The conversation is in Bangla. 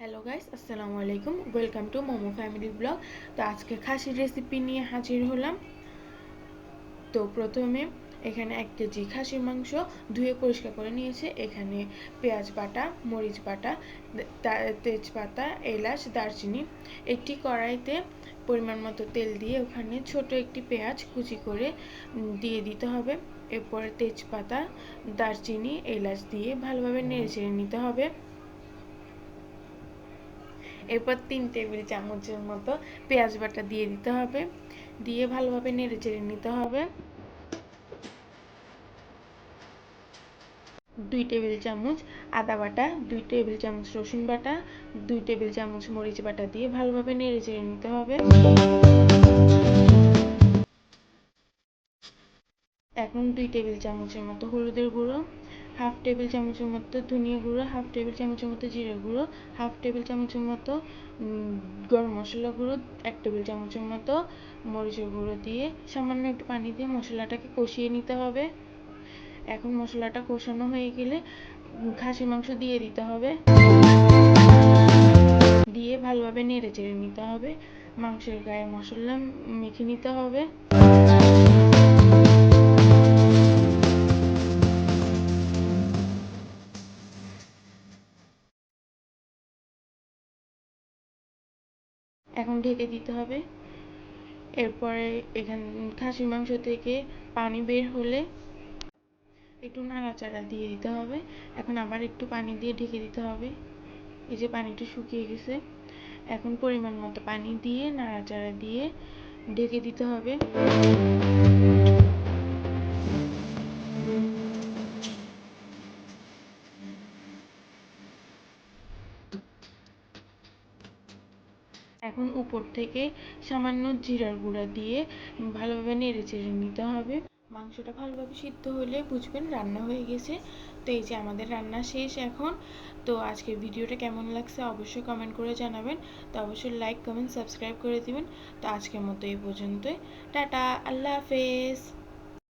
হ্যালো গাইস, আসসালামু আলাইকুম। Welcome to momo family blog. তো আজকে খাসির রেসিপি নিয়ে হাজির হলাম। তো প্রথমে এখানে 1 কেজি খাসির মাংস ধুয়ে পরিষ্কার করে নিয়েছে। এখানে পেঁয়াজ বাটা, মরিচ বাটা, তেজপাতা, এলাচ, দারচিনি। একটি কড়াইতে পরিমাণ মতো তেল দিয়ে ওখানে ছোট একটি পেঁয়াজ কুচি করে দিয়ে দিতে হবে। এরপরে তেজপাতা, দারচিনি, এলাচ দিয়ে ভালোভাবে নেড়েচেড়ে নিতে হবে। এরপর 3 টেবিল চামচের মতো পেঁয়াজ বাটা দিয়ে দিতে হবে, দিয়ে ভালোভাবে নেড়েচেড়ে নিতে হবে। 2 টেবিল চামচ আদা বাটা, 2 টেবিল চামচ রসুন বাটা, 2 টেবিল চামচ মরিচ বাটা দিয়ে ভালোভাবে নেড়েচেড়ে নিতে হবে। এখন 2 টেবিল চামচের মতো হলুদের গুঁড়ো, 1/2 টেবিল চামচের মতো ধনিয়া গুঁড়ো, 1/2 টেবিল চামচের মতো জিরে গুঁড়ো, 1/2 টেবিল চামচের মতো গরম মশলা গুঁড়ো, 1 টেবিল চামচের মতো মরিচের গুঁড়ো দিয়ে সামান্য একটু পানি দিয়ে মশলাটাকে কষিয়ে নিতে হবে। এখন মশলাটা কষানো হয়ে গেলে খাসির মাংস দিয়ে দিতে হবে, দিয়ে ভালোভাবে নেড়েচেড়ে নিতে হবে। মাংসের গায়ে মশলা মেখে নিতে হবে। এখন ঢেকে দিতে হবে। এরপরে এখানে খাসির মাংস থেকে পানি বের হলে একটু নাড়াচাড়া দিয়ে দিতে হবে। এখন আবার একটু পানি দিয়ে ঢেকে দিতে হবে। এই যে পানিটা শুকিয়ে গেছে। এখন পরিমাণ মতো পানি দিয়ে নাড়াচাড়া দিয়ে ঢেকে দিতে হবে। এখন উপর থেকে সামান্য জিরার গুঁড়া দিয়ে ভালোভাবে নেড়েচেড়ে নিতে হবে। মাংসটা ভালোভাবে সিদ্ধ হলে বুঝবেন রান্না হয়ে গেছে। তো এই যে আমাদের রান্না শেষ এখন। তো আজকের ভিডিওটা কেমন লাগছে অবশ্যই কমেন্ট করে জানাবেন। তো অবশ্যই লাইক, কমেন্ট, সাবস্ক্রাইব করে দিবেন। তো আজকের মতো এই পর্যন্তই। টাটা, আল্লাহ হাফেজ।